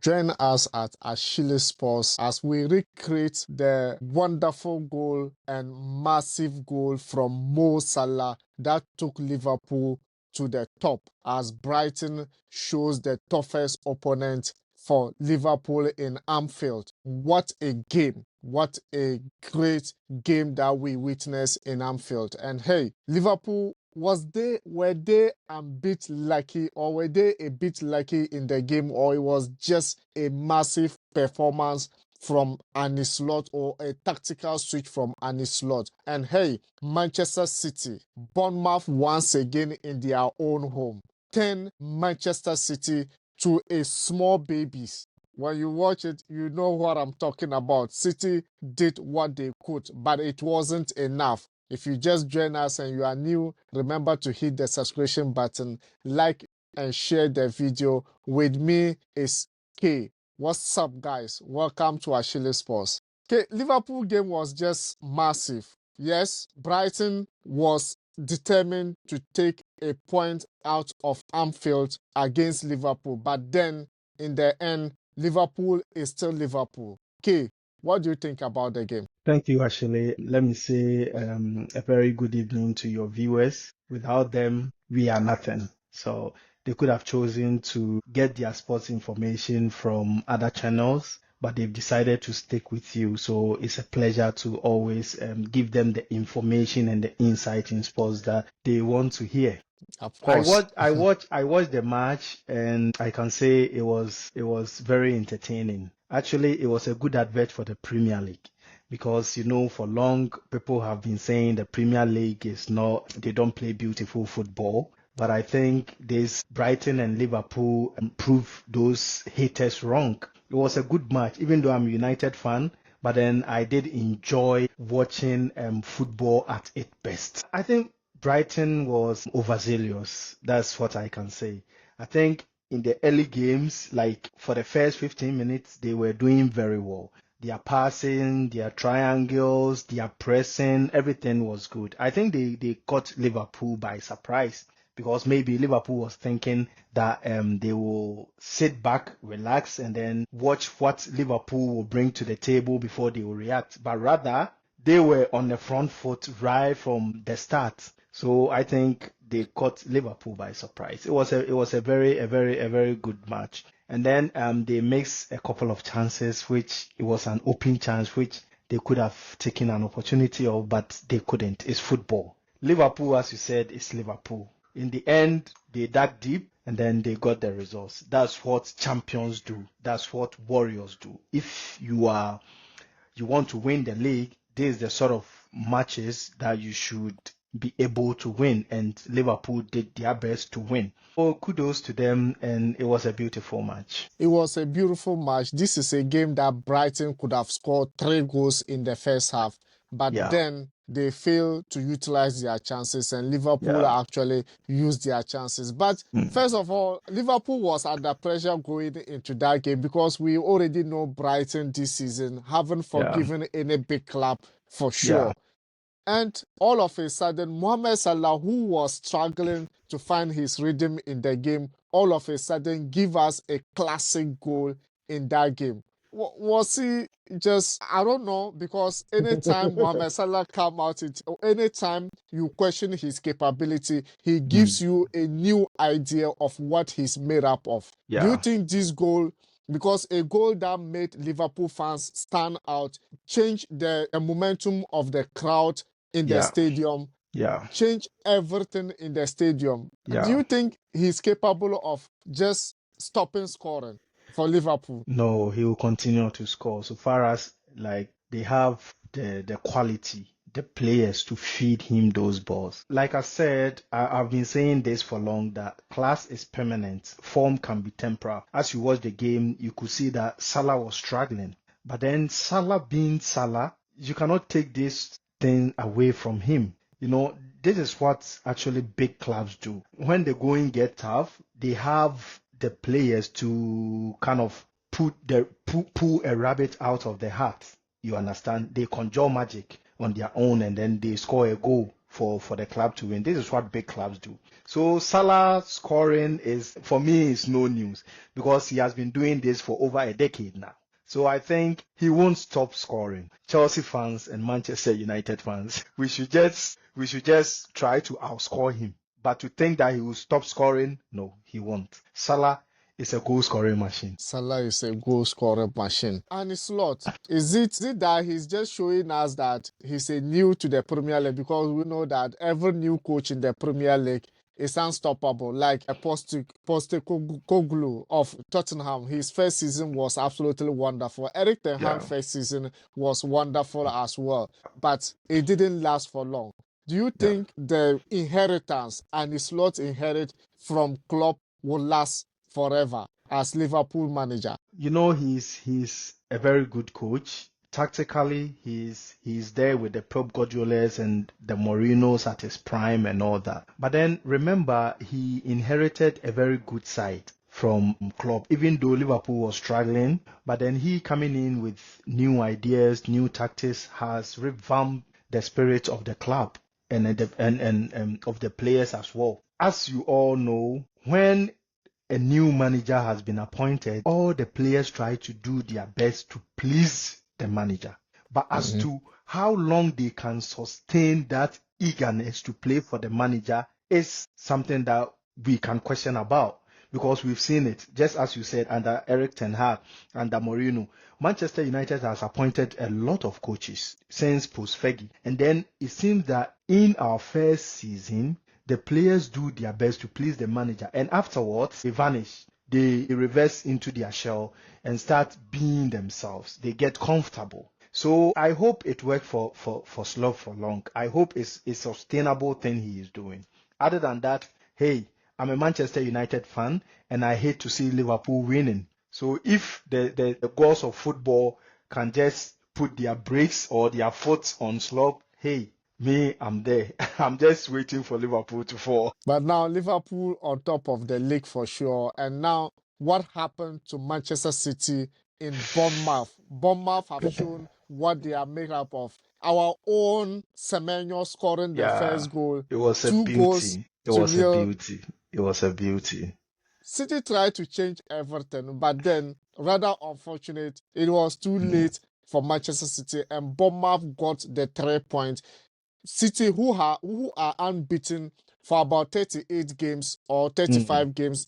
Join us at Ashili Sports as we recreate the wonderful goal and massive goal from Mo Salah that took Liverpool to the top as Brighton shows the toughest opponent for Liverpool in Anfield. What a game. What a great game that we witnessed in Anfield. And hey, Liverpool, were they a bit lucky, or were they a bit lucky in the game, or it was just a massive performance from Arne Slot, or a tactical switch from Arne Slot? And hey, Manchester City, Bournemouth once again in their own home. 10 Manchester City to a small babies. When you watch it, you know what I'm talking about. City did what they could, but it wasn't enough. If you just join us and you are new, remember to hit the subscription button, like and share the video. With me is Kay. What's up, guys? Welcome to Ashili Sports. Okay, Liverpool game was just massive. Yes, Brighton was determined to take a point out of Anfield against Liverpool, but then in the end, Liverpool is still Liverpool. Okay, what do you think about the game? Thank you, Ashili. Let me say a very good evening to your viewers. Without them, we are nothing. So they could have chosen to get their sports information from other channels, but they've decided to stick with you. So it's a pleasure to always give them the information and the insight in sports that they want to hear. Of course. I watched the match, and I can say it was very entertaining. Actually, it was a good advert for the Premier League, because for long people have been saying the Premier League they don't play beautiful football. But I think this Brighton and Liverpool prove those haters wrong. It was a good match, even though I'm a United fan. But then I did enjoy watching football at its best. I think Brighton was overzealous. That's what I can say. I think in the early games, like for the first 15 minutes, they were doing very well. Their passing, their triangles, their pressing, everything was good. I think they caught Liverpool by surprise, because maybe Liverpool was thinking that they will sit back, relax, and then watch what Liverpool will bring to the table before they will react. But rather, they were on the front foot right from the start. So I think they caught Liverpool by surprise. It was a very good match. And then they missed a couple of chances, which it was an open chance which they could have taken an opportunity of, but they couldn't. It's football. Liverpool, as you said, is Liverpool. In the end, they dug deep and then they got the results. That's what champions do. That's what warriors do. If you want to win the league, this is the sort of matches that you should be able to win, and Liverpool did their best to win. So kudos to them, and it was a beautiful match. It was a beautiful match. This is a game that Brighton could have scored 3 goals in the first half, but then they failed to utilize their chances, and Liverpool actually used their chances. But first of all, Liverpool was under pressure going into that game, because we already know Brighton this season haven't forgiven any big club for sure. And all of a sudden, Mohamed Salah, who was struggling to find his rhythm in the game, all of a sudden give us a classic goal in that game. Was he just, I don't know, because anytime Mohamed Salah come out, anytime you question his capability, he gives you a new idea of what he's made up of. Do you think this goal, because a goal that made Liverpool fans stand out, changed the momentum of the crowd in the stadium, change everything in the stadium? Do you think he's capable of just stopping scoring for Liverpool? No, he will continue to score. So far as they have the quality, the players to feed him those balls. Like I said, I've been saying this for long, that class is permanent. Form can be temporal. As you watch the game, you could see that Salah was struggling. But then Salah being Salah, you cannot take this thing away from him. This is what actually big clubs do. When the going get tough, they have the players to kind of pull a rabbit out of the hat. You understand? They conjure magic on their own, and then they score a goal. for the club to win. This is what big clubs do. So Salah scoring is, for me, is no news because he has been doing this for over a decade now. So I think he won't stop scoring. Chelsea fans and Manchester United fans, we should just try to outscore him. But to think that he will stop scoring, no, he won't. Salah is a goal scoring machine. Salah is a goal scoring machine. Arne Slot, is it that he's just showing us that he's a new to the Premier League? Because we know that every new coach in the Premier League is unstoppable. Like a Postecoglou of Tottenham, his first season was absolutely wonderful. Eric Ten Hag's first season was wonderful as well, but it didn't last for long. Do you think the inheritance Arne Slot inherit from Klopp will last forever as Liverpool manager? You know, he's a very good coach. Tactically, he's there with the Pep Guardiolas and the Mourinho's at his prime and all that. But then remember, he inherited a very good side from Klopp, even though Liverpool was struggling. But then he coming in with new ideas, new tactics, has revamped the spirit of the club and of the players as well. As you all know, when a new manager has been appointed, all the players try to do their best to please the manager. But as to how long they can sustain that eagerness to play for the manager is something that we can question about, because we've seen it, just as you said, under Eric Ten Hag, under Mourinho. Manchester United has appointed a lot of coaches since post-Fergie. And then it seems that in our first season, the players do their best to please the manager, and afterwards they vanish. They reverse into their shell and start being themselves. They get comfortable. So I hope it worked for Slot for long. I hope it's a sustainable thing he is doing. Other than that, hey, I'm a Manchester United fan and I hate to see Liverpool winning. So if the gods of football can just put their brakes or their foot on Slot, hey, me, I'm there. I'm just waiting for Liverpool to fall. But now Liverpool on top of the league for sure. And now what happened to Manchester City in Bournemouth? Bournemouth have shown what they are made up of. Our own Semenyo scoring the first goal. It was a 2 beauty. goals It to was a nil. beauty. It was a beauty. City tried to change everything, but then, rather unfortunate, it was too late for Manchester City, and Bournemouth got the 3 points. City, who are unbeaten for about 38 games or 35 games,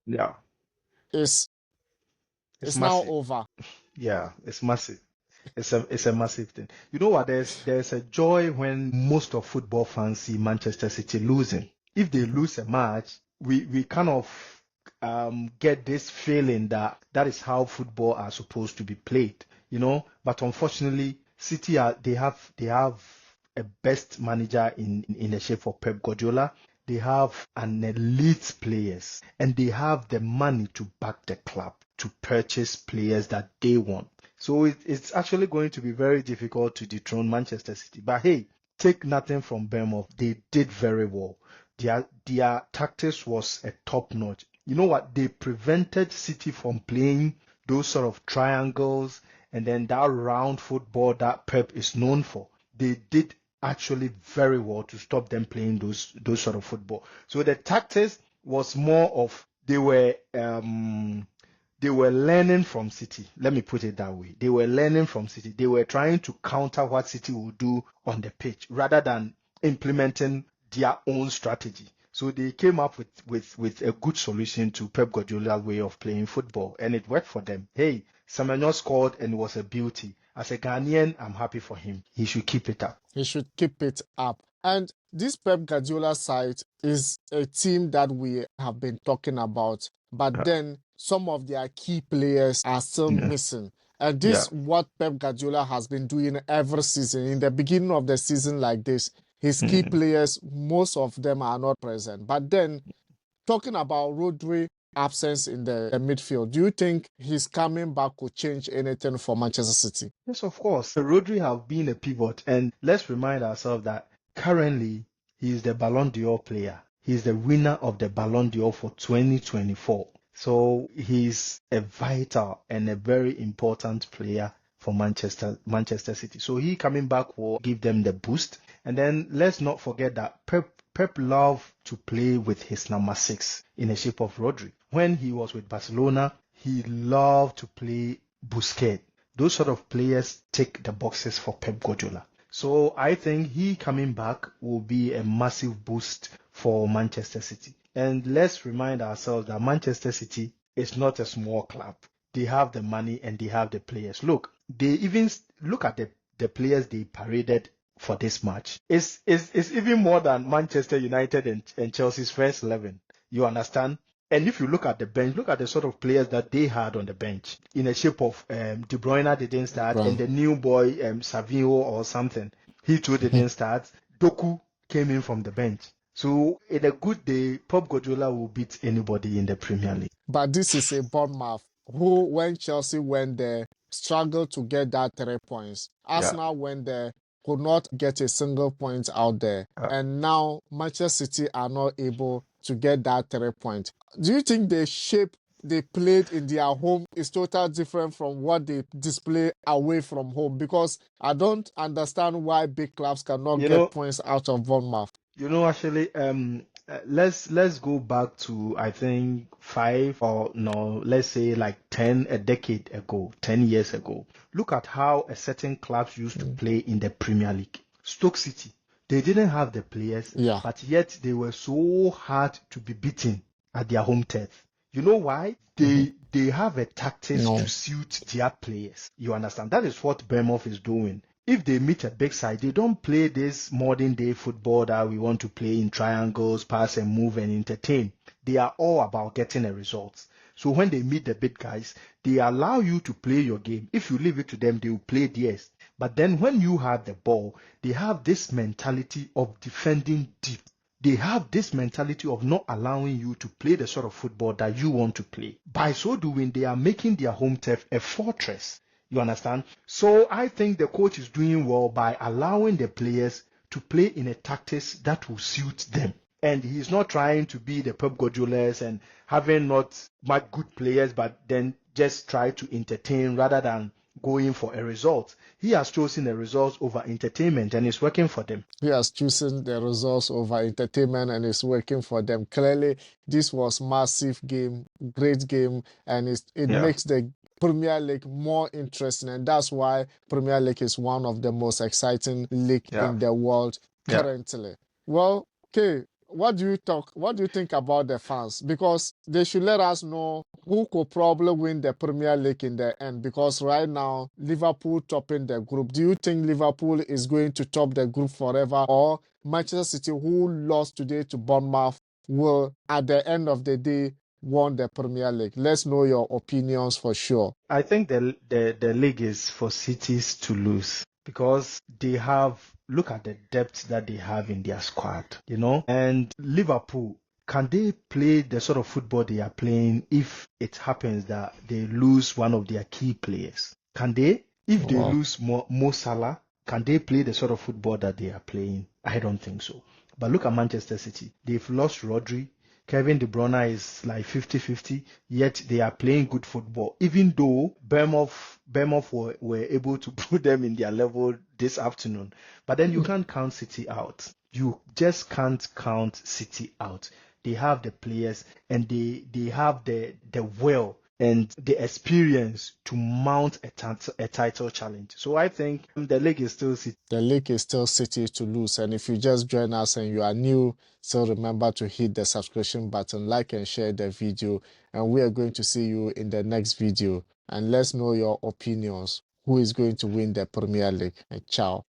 Yeah, is it's now massive. over. Yeah, it's massive. It's a massive thing. You know what? There's a joy when most of football fans see Manchester City losing. If they lose a match, we kind of get this feeling that is how football are supposed to be played. You know, but unfortunately, City they have a best manager in the shape of Pep Guardiola. They have an elite players and they have the money to back the club to purchase players that they want. So it's actually going to be very difficult to dethrone Manchester City. But hey, take nothing from Bournemouth. They did very well. Their tactics was a top notch. You know what? They prevented City from playing those sort of triangles and then that round football that Pep is known for. They did actually very well to stop them playing those sort of football. So the tactics was more of they were learning from City. Let me put it that way. They were learning from City. They were trying to counter what City would do on the pitch rather than implementing their own strategy. So they came up with a good solution to Pep Guardiola's way of playing football, and it worked for them. Hey, Semenyo scored and it was a beauty. As a Ghanaian, I'm happy for him. He should keep it up. He should keep it up. And this Pep Guardiola side is a team that we have been talking about, but then some of their key players are still missing. And this what Pep Guardiola has been doing every season. In the beginning of the season like this, his key players, most of them are not present. But then, talking about Rodri absence in the midfield, do you think his coming back could change anything for Manchester City? Yes, of course. Rodri have been a pivot, and let's remind ourselves that currently he is the Ballon d'Or player. He is the winner of the Ballon d'Or for 2024. So he's a vital and a very important player for Manchester City. So he coming back will give them the boost. And then let's not forget that Pep loved to play with his number 6 in the shape of Rodri. When he was with Barcelona, he loved to play Busquets. Those sort of players tick the boxes for Pep Guardiola. So I think he coming back will be a massive boost for Manchester City. And let's remind ourselves that Manchester City is not a small club. They have the money and they have the players. Look, they even look at the players they paraded for this match. It's even more than Manchester United and Chelsea's first 11. You understand? And if you look at the bench, look at the sort of players that they had on the bench in the shape of De Bruyne didn't start, and the new boy Savio or something, he too didn't start. Doku came in from the bench. So in a good day, Pep Guardiola will beat anybody in the Premier League. But this is a Bournemouth who, when Chelsea went there, struggled to get that 3 points. Arsenal went there, could not get a single point out there. And now Manchester City are not able to get that 3 points. Do you think the shape they played in their home is totally different from what they display away from home? Because I don't understand why big clubs cannot get points out of Bournemouth. Actually, let's go back to, I think, 5 or no, let's say like 10 years ago. Look at how a certain clubs used to play in the Premier League. Stoke City, they didn't have the players, but yet they were so hard to be beaten at their home turf. You know why? They have a tactics to suit their players. You understand? That is what Bournemouth is doing. If they meet a big side, they don't play this modern day football that we want to play in triangles, pass and move and entertain. They are all about getting a result. So when they meet the big guys, they allow you to play your game. If you leave it to them, they will play theirs. But then when you have the ball, they have this mentality of defending deep. They have this mentality of not allowing you to play the sort of football that you want to play. By so doing, they are making their home turf a fortress. You understand? So I think the coach is doing well by allowing the players to play in a tactics that will suit them. And he's not trying to be the Pep Guardiolas and having not much good players, but then just try to entertain rather than going for a result. He has chosen a result over entertainment and it's working for them. He has chosen the results over entertainment and it's working for them. Clearly, this was massive game, great game, and it makes the Premier League more interesting, and that's why Premier League is one of the most exciting league in the world currently. Well, okay, what do you think about the fans? Because they should let us know who could probably win the Premier League in the end, because right now Liverpool topping the group. Do you think Liverpool is going to top the group forever, or Manchester City, who lost today to Bournemouth, will at the end of the day won the Premier League? Let's know your opinions for sure. I think the league is for cities to lose because they have, look at the depth that they have in their squad, and Liverpool, can they play the sort of football they are playing if it happens that they lose one of their key players? Can they? If they lose Mo Salah, can they play the sort of football that they are playing? I don't think so. But look at Manchester City. They've lost Rodri. Kevin De Bruyne is like 50-50, yet they are playing good football. Even though Bournemouth were able to put them in their level this afternoon. But then you can't count City out. You just can't count City out. They have the players and they have the will and the experience to mount a title challenge. So I think the league is still City. The league is still City to lose. And if you just join us and you are new, still remember to hit the subscription button, like and share the video. And we are going to see you in the next video. And let's know your opinions. Who is going to win the Premier League? And ciao.